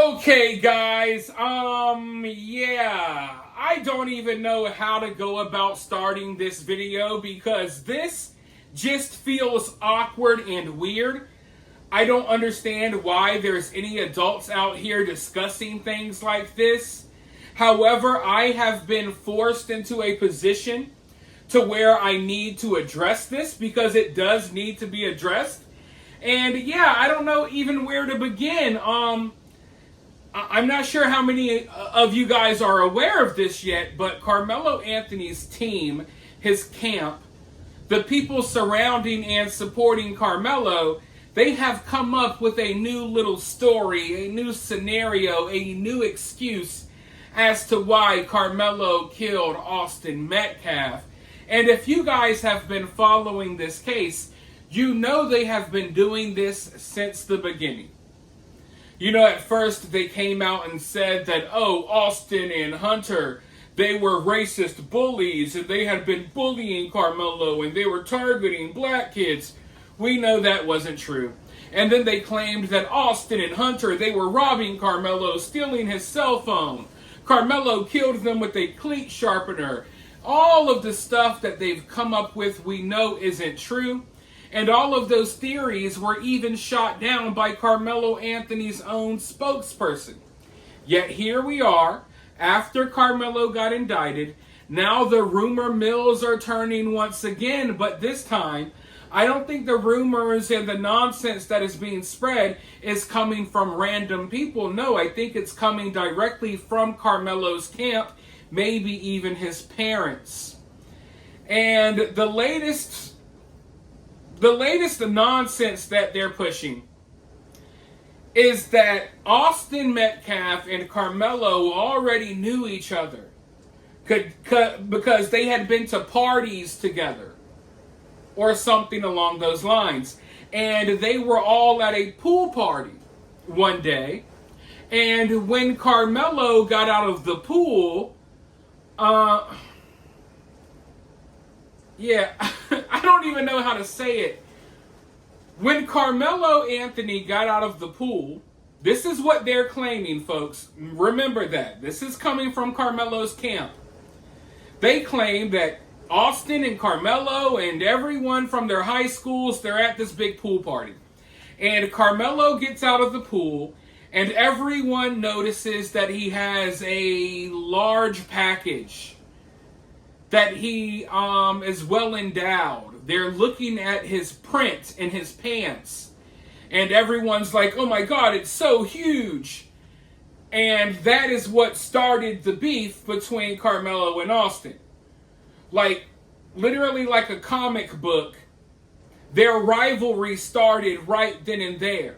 Okay, guys, yeah, I don't even know how to go about starting this video because this just feels awkward and weird. I don't understand why there's any adults out here discussing things like this. However, I have been forced into a position to where I need to address this because it does need to be addressed. And yeah, I don't know even where to begin. I'm not sure how many of you guys are aware of this yet, but Carmelo Anthony's team, his camp, the people surrounding and supporting Carmelo, they have come up with a new little story, a new scenario, a new excuse as to why Carmelo killed Austin Metcalf. And if you guys have been following this case, you know they have been doing this since the beginning. You know, at first they came out and said that, oh, Austin and Hunter, they were racist bullies and they had been bullying Carmelo and they were targeting black kids. We know that wasn't true. And then they claimed that Austin and Hunter, they were robbing Carmelo, stealing his cell phone. Carmelo killed them with a cleat sharpener. All of the stuff that they've come up with we know isn't true. And all of those theories were even shot down by Carmelo Anthony's own spokesperson. Yet here we are, after Carmelo got indicted. Now the rumor mills are turning once again, but this time, I don't think the rumors and the nonsense that is being spread is coming from random people. No, I think it's coming directly from Carmelo's camp, maybe even his parents. And the latest nonsense that they're pushing is that Austin Metcalf and Carmelo already knew each other because they had been to parties together or something along those lines. And they were all at a pool party one day. And when Carmelo got out of the pool, I don't even know how to say it. When Carmelo Anthony got out of the pool, this is what they're claiming, folks. Remember that. This is coming from Carmelo's camp. They claim that Austin and Carmelo and everyone from their high schools, they're at this big pool party. And Carmelo gets out of the pool, and everyone notices that he has a large package, that he is well endowed. They're looking at his print in his pants. And everyone's like, oh my God, it's so huge. And that is what started the beef between Carmelo and Austin. Like, literally like a comic book, their rivalry started right then and there.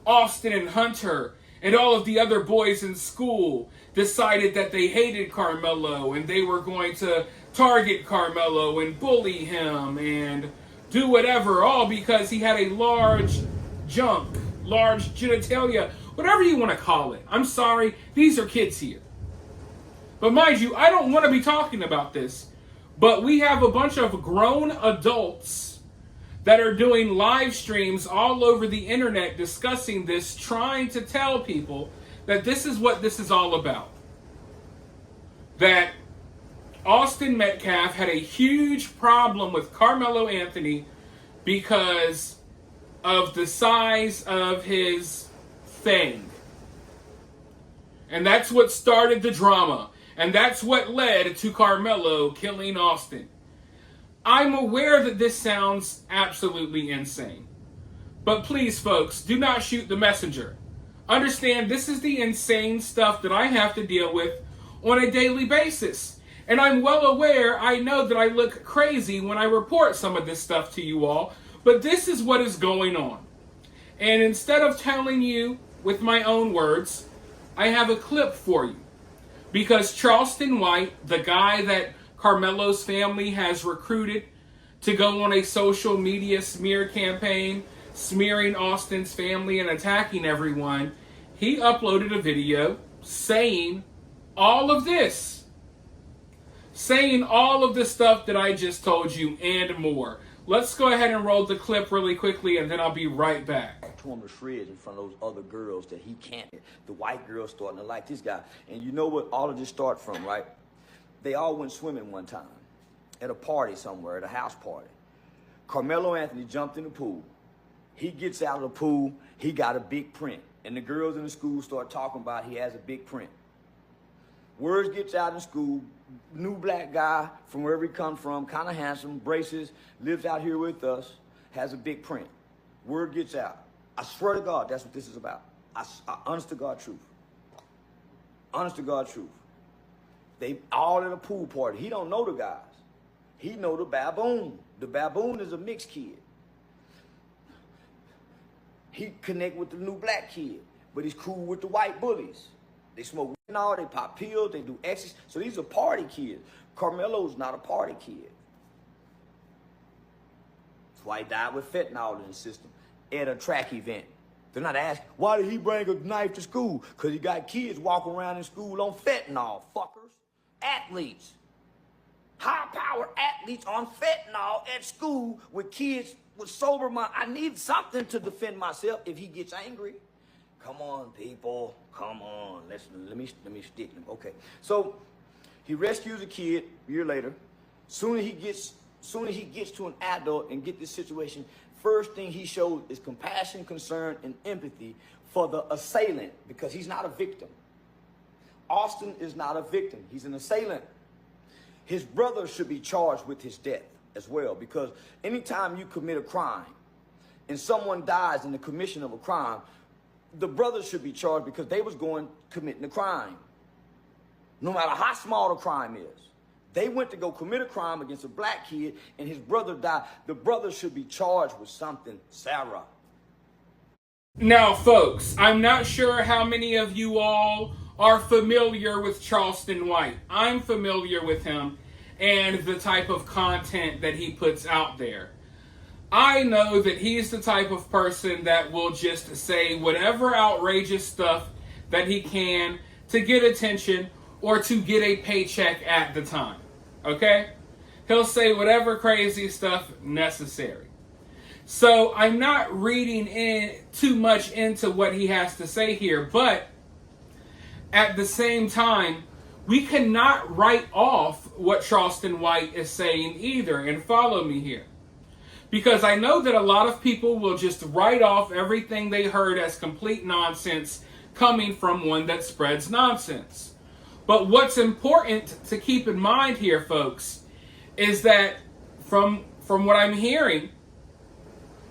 Austin and Hunter and all of the other boys in school decided that they hated Carmelo and they were going to target Carmelo and bully him and do whatever, all because he had a large genitalia, whatever you want to call it. I'm sorry, these are kids here. But mind you, I don't want to be talking about this, but we have a bunch of grown adults that are doing live streams all over the internet discussing this, trying to tell people that this is what this is all about. That Austin Metcalf had a huge problem with Carmelo Anthony because of the size of his thing. And that's what started the drama. And that's what led to Carmelo killing Austin. I'm aware that this sounds absolutely insane. But please, folks, do not shoot the messenger. Understand, this is the insane stuff that I have to deal with on a daily basis. And I'm well aware, I know that I look crazy when I report some of this stuff to you all, but this is what is going on. And instead of telling you with my own words, I have a clip for you. Because Charleston White, the guy that Carmelo's family has recruited to go on a social media smear campaign, smearing Austin's family and attacking everyone, he uploaded a video saying all of this. Saying all of the stuff that I just told you and more. let's go ahead and roll the clip really quickly, and then I'll be right back. To him to shreds in front of those other girls that he can't. The white girls starting to like this guy. And you know what all of this start from, right? They all went swimming one time at a party somewhere, at a house party. Karmelo Anthony jumped in the pool. He gets out of the pool, he got a big print. And the girls in the school start talking about he has a big print. Words gets out in school, new black guy from wherever he come from, kind of handsome, braces, lives out here with us, has a big print. Word gets out. I swear to God, that's what this is about. Honest to God truth. Honest to God truth. They all at a pool party. He don't know the guys. He know the baboon. The baboon is a mixed kid. He connect with the new black kid, but he's cool with the white bullies. They smoke weed and all, they pop pills, they do ecstasy. So these are party kids. Karmelo's not a party kid. That's why he died with fentanyl in his system at a track event. They're not asking, why did he bring a knife to school? Because he got kids walking around in school on fentanyl, fuckers. Athletes. High-power athletes on fentanyl at school with kids with sober mind. I need something to defend myself if he gets angry. Come on, people. Come on. Let me stick them. Okay. So he rescues a kid a year later. Soon as he gets to an adult and get this situation, first thing he shows is compassion, concern, and empathy for the assailant because he's not a victim. Austin is not a victim. He's an assailant. His brother should be charged with his death as well because anytime you commit a crime and someone dies in the commission of a crime, the brothers should be charged because they was committing the crime. No matter how small the crime is. They went to go commit a crime against a black kid and his brother died. The brother should be charged with something, Sarah. Now, folks, I'm not sure how many of you all are familiar with Charleston White. I'm familiar with him and the type of content that he puts out there. I know that he's the type of person that will just say whatever outrageous stuff that he can to get attention or to get a paycheck at the time. Okay? He'll say whatever crazy stuff necessary. So I'm not reading in too much into what he has to say here, but at the same time, we cannot write off what Charleston White is saying either, and follow me here. Because I know that a lot of people will just write off everything they heard as complete nonsense coming from one that spreads nonsense. But what's important to keep in mind here, folks, is that from what I'm hearing,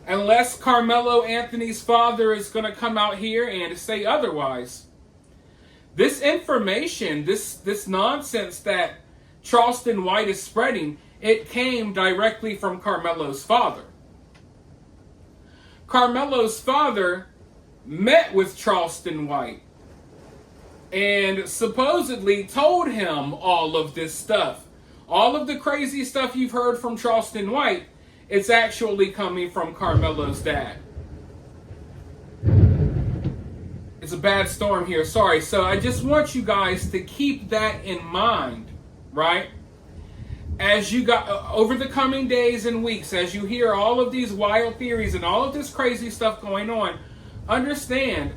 unless Karmelo Anthony's father is going to come out here and say otherwise, this information, this nonsense that Charleston White is spreading, it came directly from Karmelo's father. Karmelo's father met with Charleston White and supposedly told him all of this stuff. All of the crazy stuff you've heard from Charleston White, it's actually coming from Karmelo's dad. It's a bad storm here, sorry. So I just want you guys to keep that in mind, right? As you got over the coming days and weeks, as you hear all of these wild theories and all of this crazy stuff going on, understand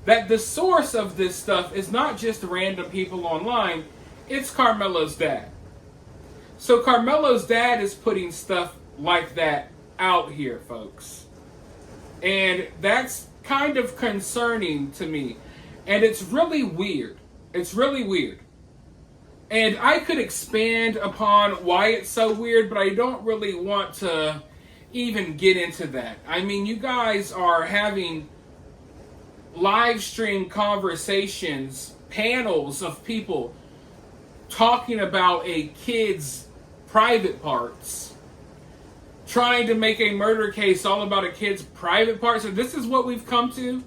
that the source of this stuff is not just random people online, it's Karmelo's dad. So Karmelo's dad is putting stuff like that out here, folks. And that's kind of concerning to me. And it's really weird. It's really weird. And I could expand upon why it's so weird, but I don't really want to even get into that. I mean, you guys are having live stream conversations, panels of people talking about a kid's private parts, trying to make a murder case all about a kid's private parts. And this is what we've come to.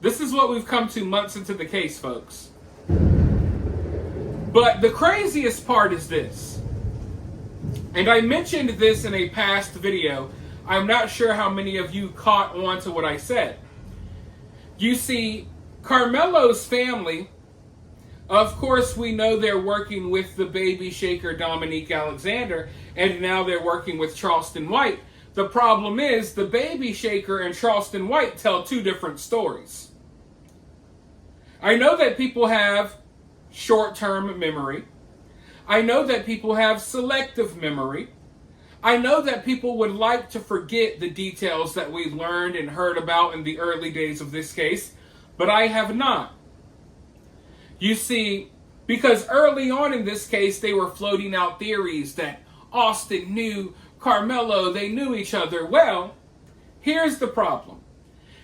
This is what we've come to months into the case, folks. But the craziest part is this. And I mentioned this in a past video. I'm not sure how many of you caught on to what I said. You see, Karmelo's family Of course, we know they're working with the baby shaker Dominique Alexander, and now they're working with Charleston White. The problem is the baby shaker and Charleston White tell two different stories. I know that people have short-term memory. I know that people have selective memory. I know that people would like to forget the details that we learned and heard about in the early days of this case, but I have not. You see, because early on in this case, they were floating out theories that Austin knew Karmelo, they knew each other. Well, here's the problem.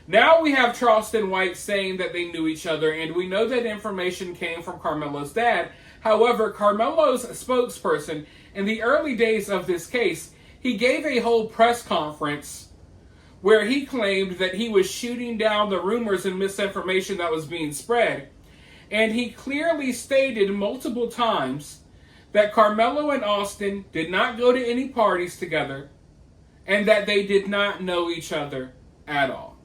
Now we have Charleston White saying that they knew each other, and we know that information came from Karmelo's dad. However, Karmelo's spokesperson, in the early days of this case, he gave a whole press conference where he claimed that he was shooting down the rumors and misinformation that was being spread. And he clearly stated multiple times that Karmelo and Austin did not go to any parties together and that they did not know each other at all.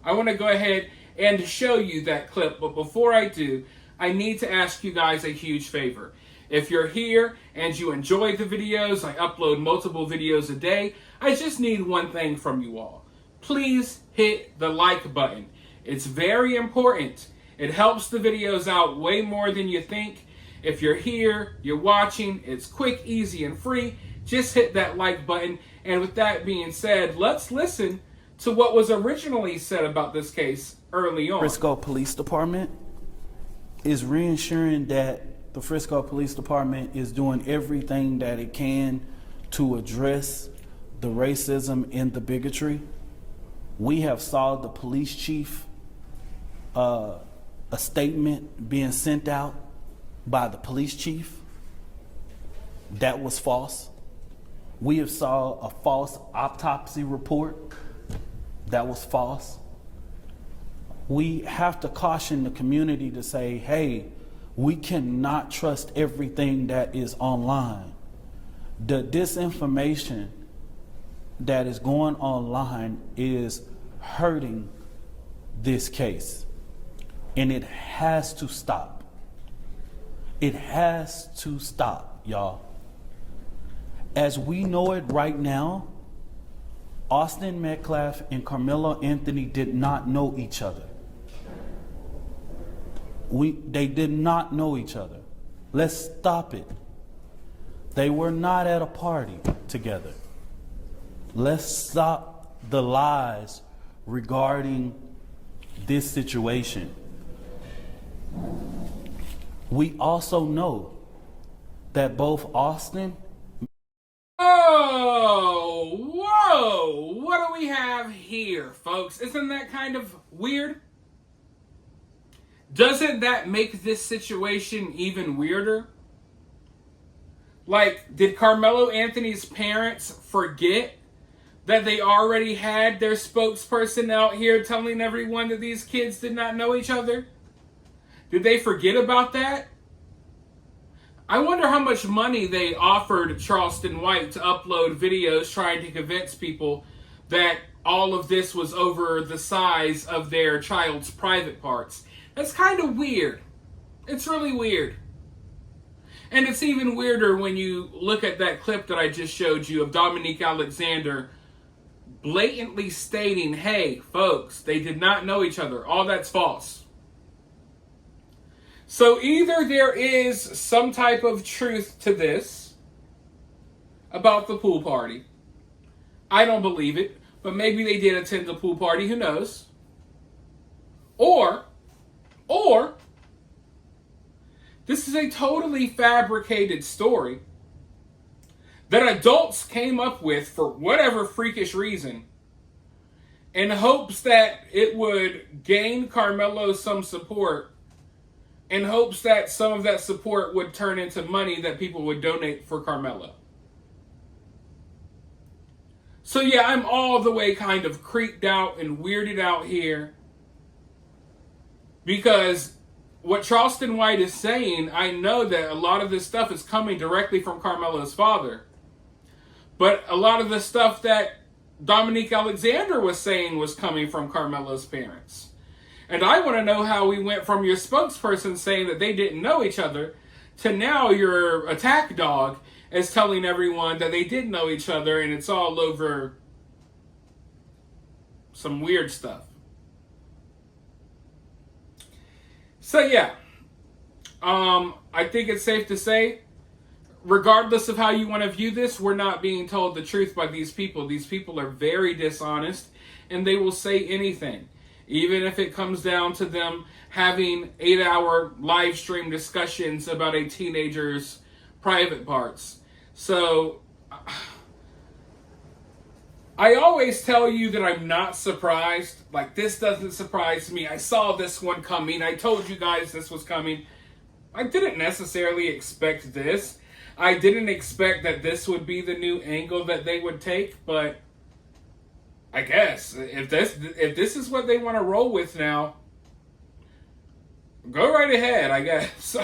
I want to go ahead and show you that clip, but before I do, I need to ask you guys a huge favor. If you're here and you enjoy the videos, I upload multiple videos a day, I just need one thing from you all. Please hit the like button. It's very important. It helps the videos out way more than you think. If you're here, you're watching, it's quick, easy, and free. Just hit that like button. And with that being said, let's listen to what was originally said about this case early on. Frisco Police Department is reassuring that the Frisco Police Department is doing everything that it can to address the racism and the bigotry. We have saw the police chief a statement being sent out by the police chief that was false. We have saw a false autopsy report that was false. We have to caution the community to say, hey, we cannot trust everything that is online. The disinformation that is going online is hurting this case. And it has to stop. It has to stop, y'all. As we know it right now, Austin Metcalf and Karmelo Anthony did not know each other. They did not know each other. Let's stop it. They were not at a party together. Let's stop the lies regarding this situation. We also know that both Austin... Oh, whoa! What do we have here, folks? Isn't that kind of weird? Doesn't that make this situation even weirder? Like, did Karmelo Anthony's parents forget that they already had their spokesperson out here telling everyone that these kids did not know each other? Did they forget about that? I wonder how much money they offered Charleston White to upload videos trying to convince people that all of this was over the size of their child's private parts. That's kind of weird. It's really weird. And it's even weirder when you look at that clip that I just showed you of Dominique Alexander blatantly stating, hey, folks, they did not know each other. All that's false. So either there is some type of truth to this about the pool party. I don't believe it, but maybe they did attend the pool party, who knows? Or this is a totally fabricated story that adults came up with for whatever freakish reason in hopes that it would gain Karmelo some support, in hopes that some of that support would turn into money that people would donate for Karmelo. So yeah, I'm all the way kind of creeped out and weirded out here because what Charleston White is saying, I know that a lot of this stuff is coming directly from Karmelo's father. But a lot of the stuff that Dominique Alexander was saying was coming from Karmelo's parents. And I want to know how we went from your spokesperson saying that they didn't know each other to now your attack dog is telling everyone that they did know each other, and it's all over some weird stuff. So yeah, I think it's safe to say, regardless of how you want to view this, we're not being told the truth by these people. These people are very dishonest, and they will say anything, even if it comes down to them having 8-hour live stream discussions about a teenager's private parts. So I always tell you that I'm not surprised. Like, this doesn't surprise me. I saw this one coming. I told you guys this was coming. I didn't necessarily expect this. I didn't expect that this would be the new angle that they would take, but I guess if this is what they want to roll with now, go right ahead, I guess.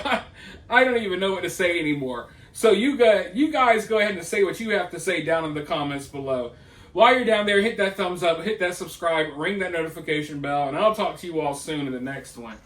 I don't even know what to say anymore. So you guys go ahead and say what you have to say down in the comments below. While you're down there, hit that thumbs up, hit that subscribe, ring that notification bell, and I'll talk to you all soon in the next one.